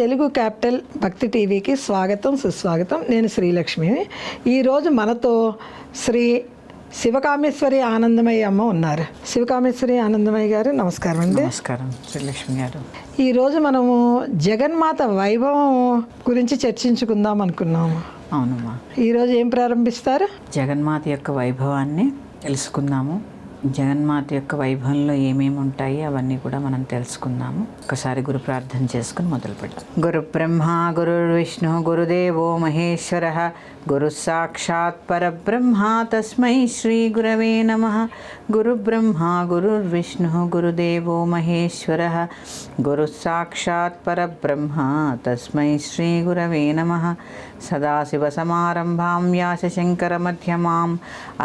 Telugu capital భక్తి టీవీకి స్వాగతం, సుస్వాగతం. నేను శ్రీలక్ష్మి. ఈరోజు మనతో శ్రీ శివకామేశ్వరి ఆనందమయ్య అమ్మ ఉన్నారు. శివకామేశ్వరి ఆనందమయ్య గారు నమస్కారం అండి. నమస్కారం శ్రీలక్ష్మి గారు. ఈరోజు మనము జగన్మాత వైభవం గురించి చర్చించుకుందాం అనుకున్నాము. అవునమ్మా. ఈరోజు ఏం ప్రారంభిస్తారు? జగన్మాత యొక్క వైభవాన్ని తెలుసుకుందాము. జగన్మాత యొక్క వైభవంలో ఏమేమి ఉంటాయి అవన్నీ కూడా మనం తెలుసుకుందాము. ఒకసారి గురు ప్రార్థన చేసుకుని మొదలు పెడతాం. గురు బ్రహ్మ గురుర్విష్ణు గురుదేవో మహేశ్వర గురు సాక్షాత్ పరబ్రహ్మ తస్మై శ్రీ గురవే నమః. గురు బ్రహ్మ గురుర్విష్ణు గురుదేవో మహేశ్వర గురు సాక్షాత్ పరబ్రహ్మ తస్మై శ్రీ గురవే నమః. సదాశివసమారంభాం వ్యాసశంకరమధ్యమాం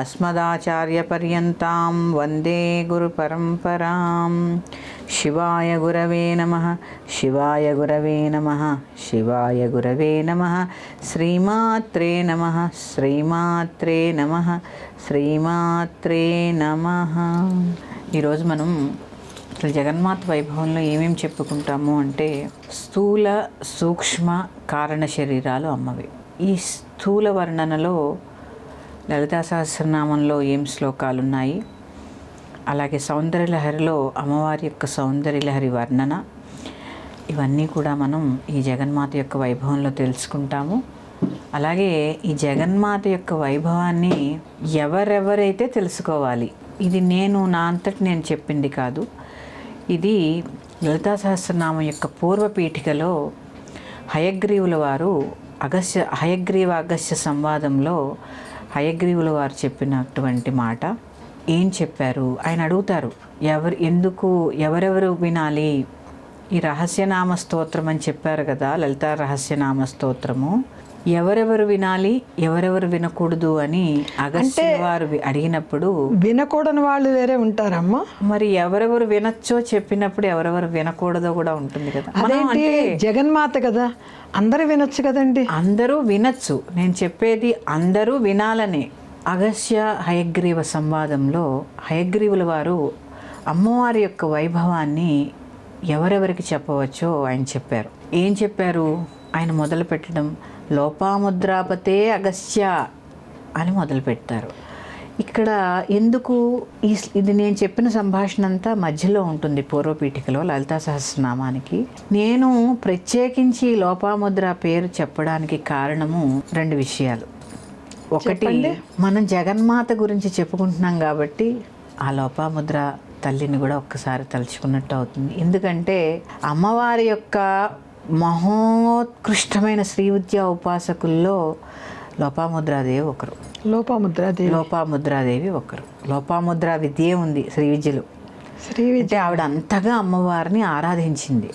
అస్మదాచార్యపర్యంతాం వందే గురు పరంపరాం. శివాయ గురవే నమః. శివాయ గురవే నమః. శివాయ గురవే నమః. శ్రీమాత్రే నమః. శ్రీమాత్రే నమః. శ్రీమాత్రే నమః. ఈరోజు మనం అసలు జగన్మాత వైభవంలో ఏమేమి చెప్పుకుంటాము అంటే, స్థూల సూక్ష్మ కారణ శరీరాలు అమ్మవి. ఈ స్థూల వర్ణనలో లలితా సహస్రనామంలో ఏం శ్లోకాలు ఉన్నాయి, అలాగే సౌందర్యలహరిలో అమ్మవారి యొక్క సౌందర్యలహరి వర్ణన, ఇవన్నీ కూడా మనం ఈ జగన్మాత యొక్క వైభవంలో తెలుసుకుంటాము. అలాగే ఈ జగన్మాత యొక్క వైభవాన్ని ఎవరెవరైతే తెలుసుకోవాలి, ఇది నేను నా అంతటి నేను చెప్పింది కాదు. ఇది లలితా సహస్రనామం యొక్క పూర్వపీఠికలో హయగ్రీవుల వారు హయగ్రీవ అగస్త్య సంవాదంలో హయగ్రీవుల వారు చెప్పినటువంటి మాట. ఏం చెప్పారు? ఆయన అడుగుతారు, ఎవరెవరు వినాలి ఈ రహస్యనామ స్తోత్రం అని చెప్పారు కదా, లలితా రహస్యనామ స్తోత్రము, ఎవరెవరు వినాలి ఎవరెవరు వినకూడదు అని అగస్త్య వారు అడిగినప్పుడు, వినకూడని వాళ్ళు వేరే ఉంటారమ్మా, మరి ఎవరెవరు వినొచ్చో చెప్పినప్పుడు ఎవరెవరు వినకూడదో కూడా ఉంటుంది కదా. అదేంటి, జగన్మాత కదా, అందరూ వినొచ్చు కదండి. అందరూ వినొచ్చు, నేను చెప్పేది అందరూ వినాలనే. అగస్త్య హయగ్రీవ సంవాదంలో హయగ్రీవుల వారు అమ్మవారి యొక్క వైభవాన్ని ఎవరెవరికి చెప్పవచ్చో ఆయన చెప్పారు. ఏం చెప్పారు? ఆయన మొదలు పెట్టడం లోపాముద్రాపతే అగస్త్య అని మొదలు పెడతారు. ఇక్కడ ఎందుకు ఇది నేను చెప్పిన సంభాషణ అంతా మధ్యలో ఉంటుంది పూర్వపీఠికలో లలితా సహస్రనామానికి. నేను ప్రత్యేకించి లోపాముద్ర పేరు చెప్పడానికి కారణము రెండు విషయాలు. ఒకటి, మనం జగన్మాత గురించి చెప్పుకుంటున్నాం కాబట్టి ఆ లోపాముద్ర తల్లిని కూడా ఒక్కసారి తలుచుకున్నట్టు అవుతుంది. ఎందుకంటే అమ్మవారి యొక్క మహోత్కృష్టమైన శ్రీ విద్యా ఉపాసకుల్లో లోపాముద్రాదేవి ఒకరు. లోపాముద్రాదేవి ఒకరు. లోపాముద్రా విద్యే ఉంది శ్రీ విద్యలో. అంటే ఆవిడ అంతగా అమ్మవారిని ఆరాధించింది.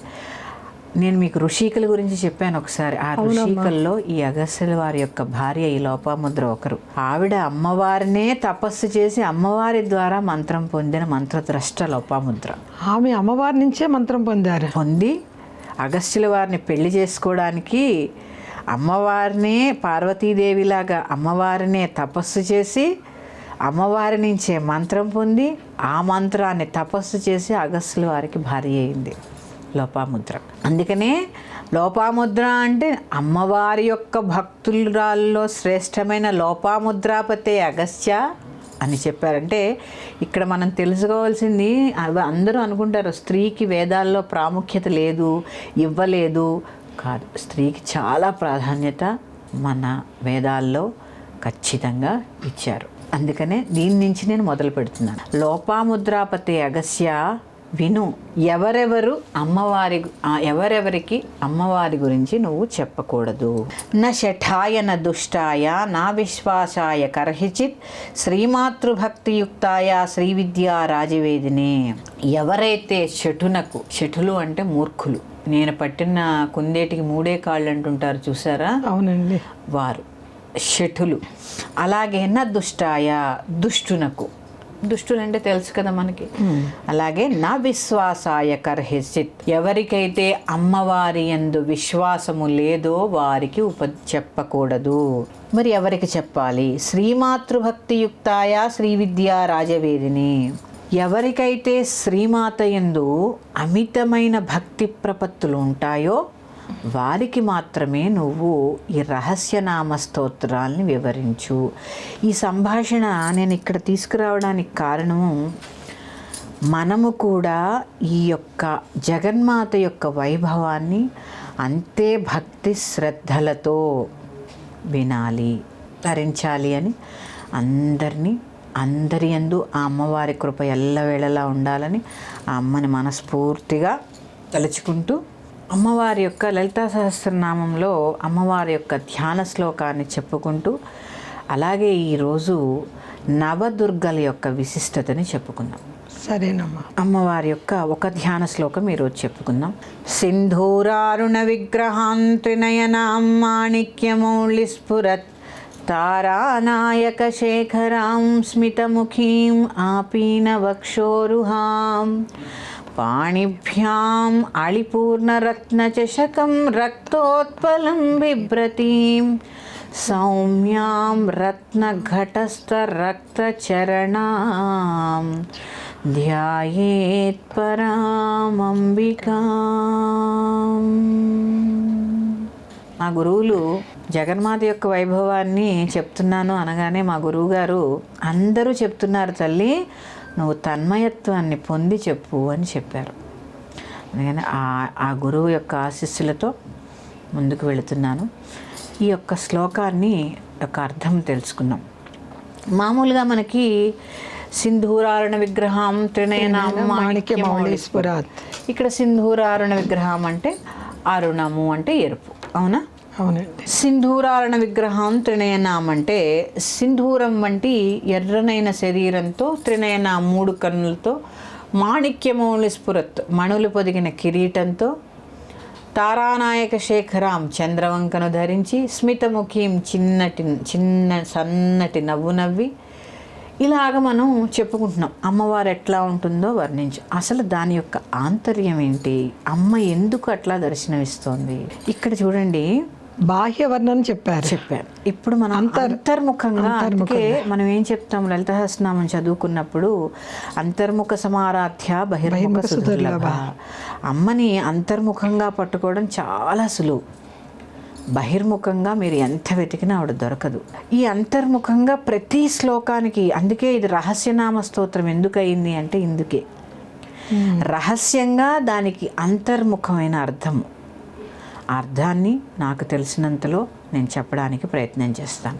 నేను మీకు ఋషికల గురించి చెప్పాను ఒకసారి. ఆ ఋషికల్లో ఈ అగస్త్యుల వారి యొక్క భార్య ఈ లోపాముద్ర ఒకరు. ఆవిడ అమ్మవారినే తపస్సు చేసి అమ్మవారి ద్వారా మంత్రం పొందిన మంత్రద్రష్ట లోపాముద్ర. ఆమె అమ్మవారి నుంచే మంత్రం పొంది అగస్త్యుల వారిని పెళ్లి చేసుకోవడానికి అమ్మవారినే పార్వతీదేవిలాగా అమ్మవారినే తపస్సు చేసి అమ్మవారి నుంచే మంత్రం పొంది ఆ మంత్రాన్ని తపస్సు చేసి అగస్త్యుల వారికి భార్య అయింది లోపాముద్ర. అందుకనే లోపాముద్ర అంటే అమ్మవారి యొక్క భక్తురాల్లో శ్రేష్టమైన లోపాముద్రాపతే అగస్త్య అని చెప్పారంటే, ఇక్కడ మనం తెలుసుకోవాల్సింది, అందరూ అనుకుంటారు స్త్రీకి వేదాల్లో ప్రాముఖ్యత లేదు, ఇవ్వలేదు. కాదు, స్త్రీకి చాలా ప్రాధాన్యత మన వేదాల్లో ఖచ్చితంగా ఇచ్చారు. అందుకనే దీని నుంచి నేను మొదలు పెడుతున్నాను. లోపాముద్రాపతే అగస్త్య విను, ఎవరెవరికి అమ్మవారి గురించి నువ్వు చెప్పకూడదు. న శఠాయ న దుష్టాయ నా విశ్వాసాయ కర్హిచిత్ శ్రీమాతృభక్తియుక్తాయ శ్రీ విద్యా రాజవేదినే. ఎవరైతే శఠులు అంటే మూర్ఖులు, నేను పట్టిన కుందేటికి మూడే కాళ్ళు అంటుంటారు చూసారా, అవునండి, వారు శఠులు. అలాగే న దుష్టాయ దుష్టులు అంటే తెలుసు కదా మనకి. అలాగే నా విశ్వాసాయ కర్హిచిత్, ఎవరికైతే అమ్మవారి యందు విశ్వాసము లేదో వారికి చెప్పకూడదు. మరి ఎవరికి చెప్పాలి? శ్రీమాతృభక్తియుక్తాయ శ్రీ విద్యా రాజవేదిని. ఎవరికైతే శ్రీమాత యందు అమితమైన భక్తి ప్రపత్తులు ఉంటాయో వారికి మాత్రమే నువ్వు ఈ రహస్యనామ స్తోత్రాల్ని వివరించు. ఈ సంభాషణ నేను ఇక్కడ తీసుకురావడానికి కారణము, మనము కూడా ఈ యొక్క జగన్మాత యొక్క వైభవాన్ని అంతే భక్తి శ్రద్ధలతో వినాలి, ధరించాలి అని అందరి యందు ఆ అమ్మవారి కృప ఎల్లవేళలా ఉండాలని ఆ అమ్మని మనస్ఫూర్తిగా తలుచుకుంటూ, అమ్మవారి యొక్క లలితా సహస్రనామంలో అమ్మవారి యొక్క ధ్యాన శ్లోకాన్ని చెప్పుకుంటూ, అలాగే ఈరోజు నవదుర్గల యొక్క విశిష్టతని చెప్పుకుందాం. సరేనమ్మా. అమ్మవారి యొక్క ఒక ధ్యాన శ్లోకం ఈరోజు చెప్పుకుందాం. సింధూరారుణ విగ్రహాం త్రినయనాం మాణిక్యమౌళి స్ఫురత్ తారానాయక శేఖరాం స్మితముఖీం ఆపీన వక్షోరుహాం పాణిభ్యాం అళిపూర్ణరత్నచషకం రక్తోత్పలం బిభ్రతీం సౌమ్యాం రత్నఘటస్థరక్తచరణాం ధ్యాయేత్ పరామంబికాం. మా గురువులు జగన్మాత యొక్క వైభవాన్ని చెప్తున్నాను అనగానే మా గురువుగారు అందరూ చెప్తున్నారు, తల్లి నువ్వు తన్మయత్వాన్ని పొంది చెప్పు అని చెప్పారు. అందుకని ఆ గురువు యొక్క ఆశీస్సులతో ముందుకు వెళుతున్నాను. ఈ యొక్క శ్లోకాన్ని యొక్క అర్థం తెలుసుకున్నాం. మామూలుగా మనకి సింధూరారుణ విగ్రహం త్రినయనాం మాణిక్యమౌళి స్ఫురత్, ఇక్కడ సింధూరారుణ విగ్రహం అంటే అరుణము అంటే ఎరుపు, అవునా? అవునండి. సింధూరారుణ విగ్రహం త్రినయనాం అంటే సింధూరం వంటి ఎర్రనైన శరీరంతో, త్రినయన 3 కన్నులతో, మాణిక్యమౌళి స్ఫురత్ మణులు పొదిగిన కిరీటంతో, తారానాయక శేఖరాం చంద్రవంకను ధరించి, స్మితముఖీం చిన్న సన్నటి నవ్వు నవ్వి, ఇలాగ మనం చెప్పుకుంటున్నాం. అమ్మవారు ఎట్లా ఉంటుందో వర్ణించు. అసలు దాని యొక్క ఆంతర్యం ఏంటి? అమ్మ ఎందుకు అట్లా దర్శనమిస్తోంది? ఇక్కడ చూడండి, బాహ్య వర్ణన చెప్పారు. ఇప్పుడు మనం అంతర్ముఖంగా, అందుకే మనం ఏం చెప్తాం, లలిత సహస్రనామం చదువుకున్నప్పుడు అంతర్ముఖ సమారాధ్య బహిర్ముఖ సుదుర్లభ. అమ్మని అంతర్ముఖంగా పట్టుకోవడం చాలా సులువు, బహిర్ముఖంగా మీరు ఎంత వెతికినా ఆవిడ దొరకదు. ఈ అంతర్ముఖంగా ప్రతి శ్లోకానికి, అందుకే ఇది రహస్యనామ స్తోత్రం ఎందుకు అయింది అంటే ఇందుకే, రహస్యంగా దానికి అంతర్ముఖమైన అర్థము. అర్థాన్ని నాకు తెలిసినంతలో నేను చెప్పడానికి ప్రయత్నం చేస్తాను.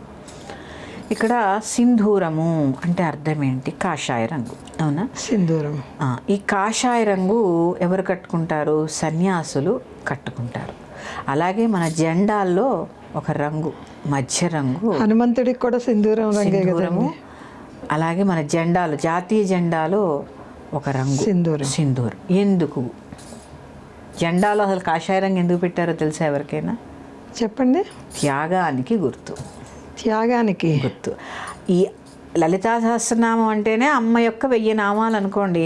ఇక్కడ సింధూరము అంటే అర్థం ఏంటి? కాషాయ రంగు, అవునా? సింధూరం. ఈ కాషాయ రంగు ఎవరు కట్టుకుంటారు? సన్యాసులు కట్టుకుంటారు. అలాగే మన జెండాల్లో ఒక రంగు, మధ్య రంగు, హనుమంతుడికి కూడా సింధూరం రంగు. అలాగే మన జెండాలు, జాతీయ జెండాలో ఒక రంగు సింధూరం. ఎందుకు జెండాలో అసలు కాషాయ రంగు ఎందుకు పెట్టారో తెలుసా ఎవరికైనా? చెప్పండి. త్యాగానికి గుర్తు. త్యాగానికి గుర్తు. ఈ లలితా సహస్రనామం అంటేనే అమ్మ యొక్క 1000 నామాలు అనుకోండి.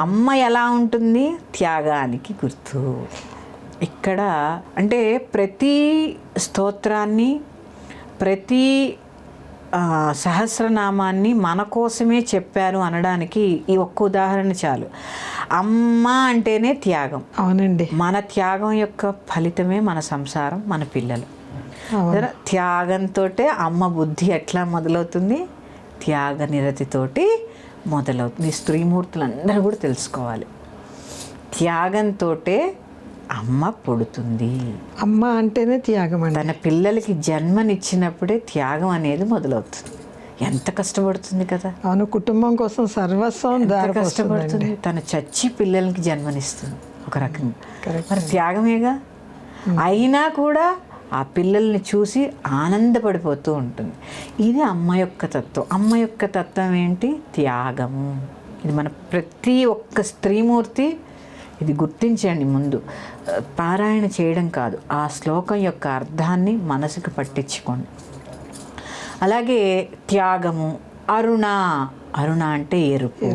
అమ్మ ఎలా ఉంటుంది? త్యాగానికి గుర్తు. ఇక్కడ అంటే ప్రతి స్తోత్రాన్ని, ప్రతి సహస్రనామాన్ని మన కోసమే చెప్పారు అనడానికి ఈ ఒక్క ఉదాహరణ చాలు. అమ్మ అంటేనే త్యాగం. అవునండి. మన త్యాగం యొక్క ఫలితమే మన సంసారం, మన పిల్లలు. త్యాగంతో అమ్మ బుద్ధి ఎట్లా మొదలవుతుంది? త్యాగ నిరతితోటి మొదలవుతుంది. స్త్రీమూర్తులందరూ కూడా తెలుసుకోవాలి. త్యాగంతో అమ్మ పుడుతుంది. అమ్మ అంటేనే త్యాగం. తన పిల్లలకి జన్మనిచ్చినప్పుడే త్యాగం అనేది మొదలవుతుంది. ఎంత కష్టపడుతుంది కదా. అవును, కుటుంబం కోసం సర్వస్వం కష్టపడుతుంది. తను చచ్చి పిల్లలకి జన్మనిస్తుంది ఒక రకంగా. మరి త్యాగమేగా. అయినా కూడా ఆ పిల్లల్ని చూసి ఆనందపడిపోతూ ఉంటుంది. ఇది అమ్మ యొక్క తత్వం. అమ్మ యొక్క తత్వం ఏంటి? త్యాగము. ఇది మన ప్రతి ఒక్క స్త్రీమూర్తి ఇది గుర్తించండి. ముందు పారాయణ చేయడం కాదు, ఆ శ్లోకం యొక్క అర్థాన్ని మనసుకు పట్టించుకోండి. అలాగే త్యాగము. అరుణ. అరుణ అంటే ఎరుపు.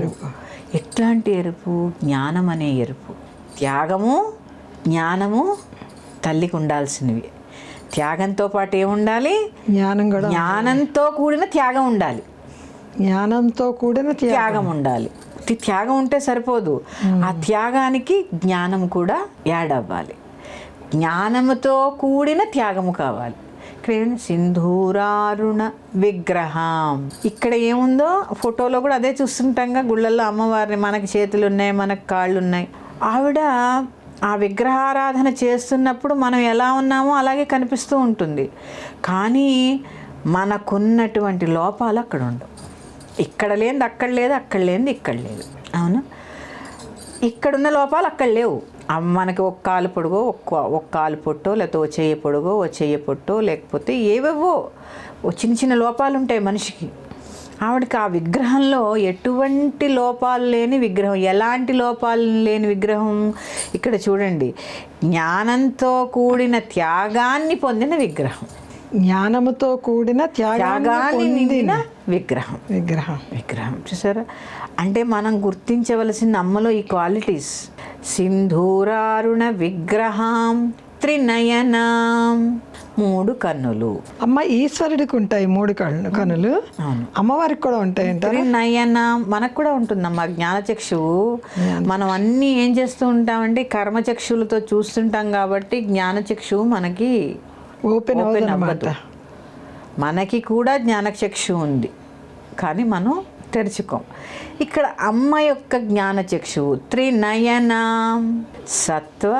ఎట్లాంటి ఎరుపు? జ్ఞానం అనే ఎరుపు. త్యాగము, జ్ఞానము తల్లికి ఉండాల్సినవి. త్యాగంతో పాటు ఏముండాలి? జ్ఞానం కూడా. జ్ఞానంతో కూడిన త్యాగం ఉండాలి. జ్ఞానంతో కూడిన త్యాగం ఉండాలి. త్యాగం ఉంటే సరిపోదు, ఆ త్యాగానికి జ్ఞానం కూడా యాడ్ అవ్వాలి. జ్ఞానముతో కూడిన త్యాగము కావాలి. ఇక్కడ ఏమైంది? సింధూరారుణ విగ్రహం. ఇక్కడ ఏముందో ఫోటోలో కూడా అదే చూస్తుంటాంగా, గుళ్ళల్లో అమ్మవారిని, మనకి చేతులు ఉన్నాయి, మనకు కాళ్ళు ఉన్నాయి. ఆవిడ ఆ విగ్రహారాధన చేస్తున్నప్పుడు మనం ఎలా ఉన్నామో అలాగే కనిపిస్తూ ఉంటుంది. కానీ మనకున్నటువంటి లోపాలు అక్కడ ఉండవు. ఇక్కడ లేనిది అక్కడ లేదు, అక్కడ లేనిది ఇక్కడ లేదు. అవునా? ఇక్కడున్న లోపాలు అక్కడ లేవు. మనకి ఒక కాలు పొడుగో ఒక కాలు పొట్టో, లేకపోతే ఓ చెయ్యి పొడుగో ఓ చెయ్యి పొట్టో, లేకపోతే ఏవేవో చిన్న చిన్న లోపాలు ఉంటాయి మనిషికి. ఆవిడకి ఆ విగ్రహంలో ఎటువంటి లోపాలు లేని విగ్రహం. ఎలాంటి లోపాలు లేని విగ్రహం? ఇక్కడ చూడండి, జ్ఞానంతో కూడిన త్యాగాన్ని పొందిన విగ్రహం. జ్ఞానముతో కూడిన త్యాగాన్ని నిండిన విగ్రహం. విగ్రహం విగ్రహం చూసారా? అంటే మనం గుర్తించవలసిన అమ్మలో ఈ క్వాలిటీస్. సింధూరారుణ విగ్రహం త్రినయనం, 3 కన్నులు. అమ్మ ఈశ్వరుడికి ఉంటాయి 3 కన్నులు, అమ్మవారికి కూడా ఉంటాయంట. త్రినయనం మనకు కూడా ఉంటుందమ్మా జ్ఞానచక్షువు. మనం అన్నీ ఏం చేస్తూ ఉంటామంటే కర్మచక్షులతో చూస్తుంటాం కాబట్టి జ్ఞానచక్షువు మనకి ఓపెన్ అవ్వదు. మనకి కూడా జ్ఞానచక్షు ఉంది కానీ మనం తెరుచుకోం. ఇక్కడ అమ్మ యొక్క జ్ఞానచక్షువు త్రినయనం, సత్వ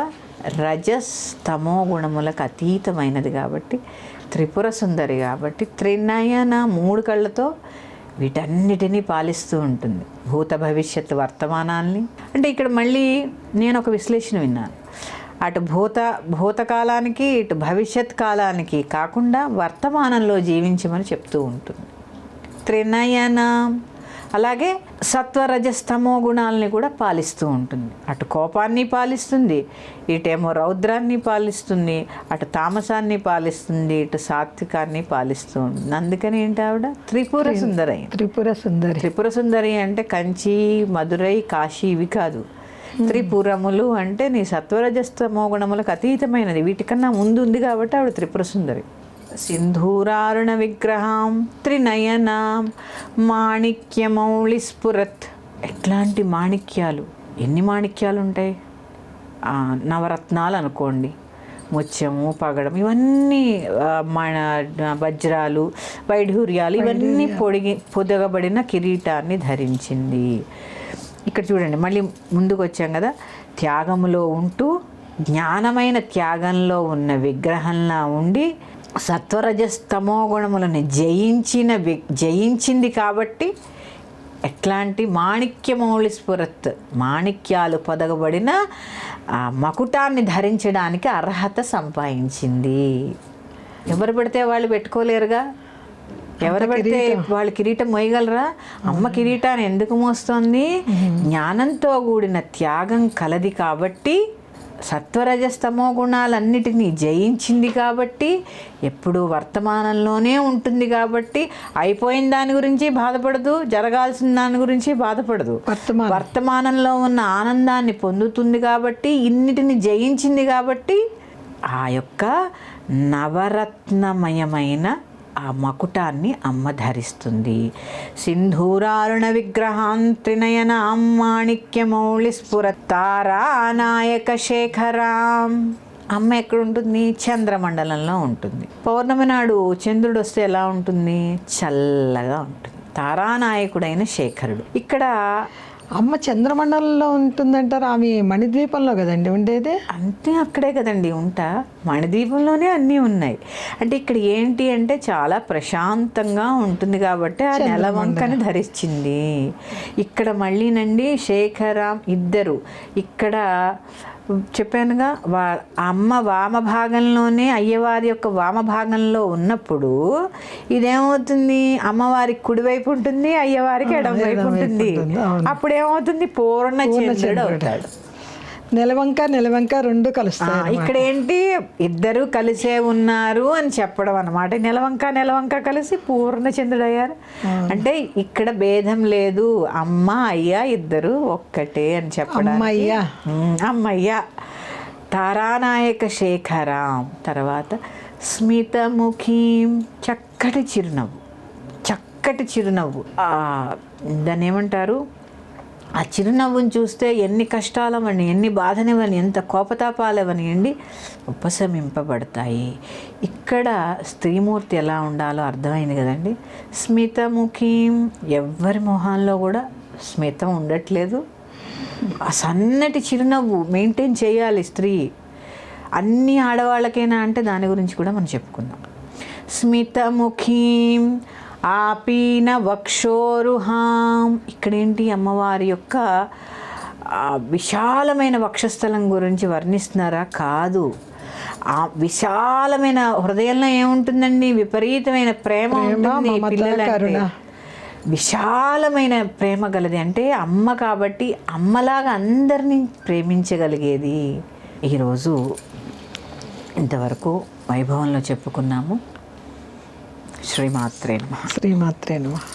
రజస్ తమో గుణములకు అతీతమైనది కాబట్టి, త్రిపుర సుందరి కాబట్టి త్రినయన 3 కళ్ళతో వీటన్నిటినీ పాలిస్తూ ఉంటుంది. భూత భవిష్యత్ వర్తమానాల్ని. అంటే ఇక్కడ మళ్ళీ నేను ఒక విశ్లేషణ విన్నాను. అటు భూతకాలానికి ఇటు భవిష్యత్ కాలానికి కాకుండా వర్తమానంలో జీవించమని చెప్తూ ఉంటుంది త్రినయనం. అలాగే సత్వరజస్తమో గుణాలని కూడా పాలిస్తూ ఉంటుంది. అటు కోపాన్ని పాలిస్తుంది, ఇటేమో రౌద్రాన్ని పాలిస్తుంది, అటు తామసాన్ని పాలిస్తుంది, ఇటు సాత్వికాన్ని పాలిస్తూ ఉంటుంది. అందుకని ఏంటి ఆవిడ త్రిపుర సుందరి. త్రిపుర సుందరి అంటే కంచి, మధురై, కాశీ ఇవి కాదు. త్రిపురములు అంటే నీ సత్వరజస్తమో గుణములకు అతీతమైనది, వీటికన్నా ముందు ఉంది కాబట్టి ఆవిడ త్రిపుర సుందరి. సింధూరారుణ విగ్రహం త్రినయనం మాణిక్యమౌళి స్ఫురత్. ఎట్లాంటి మాణిక్యాలు! ఎన్ని మాణిక్యాలు ఉంటాయి? నవరత్నాలు అనుకోండి, ముత్యము, పగడం, ఇవన్నీ వజ్రాలు, వైఢూర్యాలు, ఇవన్నీ పొదగబడిన కిరీటాన్ని ధరించింది. ఇక్కడ చూడండి, మళ్ళీ ముందుకు వచ్చాం కదా, త్యాగములో ఉంటూ జ్ఞానమైన త్యాగంలో ఉన్న విగ్రహంలా ఉండి సత్వరజస్తమో గుణములను జయించింది కాబట్టి ఎట్లాంటి మాణిక్యమౌళి స్ఫురత్, మాణిక్యాలు పొదగబడిన మకుటాన్ని ధరించడానికి అర్హత సంపాదించింది. ఎవరు పడితే వాళ్ళు పెట్టుకోలేరుగా, ఎవరు పడితే వాళ్ళు కిరీటం మోయగలరా? అమ్మ కిరీటాన్ని ఎందుకు మోస్తోంది? జ్ఞానంతో కూడిన త్యాగం కలది కాబట్టి, సత్వరజస్తమో గుణాలన్నిటినీ జయించింది కాబట్టి, ఎప్పుడూ వర్తమానంలోనే ఉంటుంది కాబట్టి, అయిపోయిన దాని గురించి బాధపడదు, జరగాల్సిన దాని గురించి బాధపడదు, వర్తమానంలో ఉన్న ఆనందాన్ని పొందుతుంది కాబట్టి, ఇన్నిటిని జయించింది కాబట్టి ఆ యొక్క నవరత్నమయమైన ఆ మకుటాన్ని అమ్మ ధరిస్తుంది. సింధూరారుణ విగ్రహాం త్రినయనాం మాణిక్యమౌళి స్ఫురతారానాయక శేఖరాం. అమ్మ ఎక్కడుంటుంది? చంద్రమండలంలో ఉంటుంది. పౌర్ణమి నాడు చంద్రుడు వస్తే ఎలా ఉంటుంది? చల్లగా ఉంటుంది. తారానాయకుడైన శేఖరుడు. ఇక్కడ అమ్మ చంద్రమండలంలో ఉంటుందంటారు. ఆమె మణిద్వీపంలో కదండి ఉండేది. అంతే, అక్కడే కదండి ఉంటా. మణిద్వీపంలోనే అన్నీ ఉన్నాయి. అంటే ఇక్కడ ఏంటి అంటే చాలా ప్రశాంతంగా ఉంటుంది కాబట్టి ఆ నెలవంకని ధరించింది. ఇక్కడ మళ్ళీనండి శేఖరాం ఇద్దరు. ఇక్కడ చెప్పానుగా, అమ్మ వామభాగంలోనే అయ్యవారి యొక్క వామభాగంలో ఉన్నప్పుడు ఇదేమవుతుంది? అమ్మవారికి కుడివైపు ఉంటుంది, అయ్యవారికి ఎడమవైపు ఉంటుంది. అప్పుడు ఏమవుతుంది? పూర్ణ చంద్రుడు అవుతాడు. నెలవంక 2 కలుస్తాయి. ఇక్కడ ఏంటి? ఇద్దరు కలిసే ఉన్నారు అని చెప్పడం అన్నమాట. నెలవంక కలిసి పూర్ణచంద్రుడు అయ్యారు. అంటే ఇక్కడ భేదం లేదు, అమ్మ అయ్య ఇద్దరు ఒక్కటే అని చెప్పడం. అమ్మయ్య. తారానాయక శేఖరాం. తర్వాత స్మితముఖీం, చక్కటి చిరునవ్వు. దాన్ని ఏమంటారు? ఆ చిరునవ్వుని చూస్తే ఎన్ని కష్టాలవని, ఎన్ని బాధనివని, ఎంత కోపతాపాలవనియండి ఉపశమింపబడతాయి. ఇక్కడ స్త్రీమూర్తి ఎలా ఉండాలో అర్థమైంది కదండి. స్మితముఖీం, ఎవ్వరి మొహాల్లో కూడా స్మితం ఉండట్లేదు. ఆ సన్నటి చిరునవ్వు మెయింటైన్ చేయాలి స్త్రీ. అన్ని ఆడవాళ్ళకైనా అంటే దాని గురించి కూడా మనం చెప్పుకుందాం. స్మితముఖీం ఆపీన వక్షోరుహాం, ఇక్కడేంటి అమ్మవారి యొక్క విశాలమైన వక్షస్థలం గురించి వర్ణిస్తున్నారా? కాదు. ఆ విశాలమైన హృదయంలో ఏముంటుందండి? విపరీతమైన ప్రేమ ఉంటుంది పిల్లలంటే. విశాలమైన ప్రేమ గలది అంటే అమ్మ కాబట్టి అమ్మలాగా అందరినీ ప్రేమించగలిగేది. ఈరోజు ఇంతవరకు వైభవంలో చెప్పుకున్నాము. శ్రీమాత్రే నమః. శ్రీమాత్రే నమః.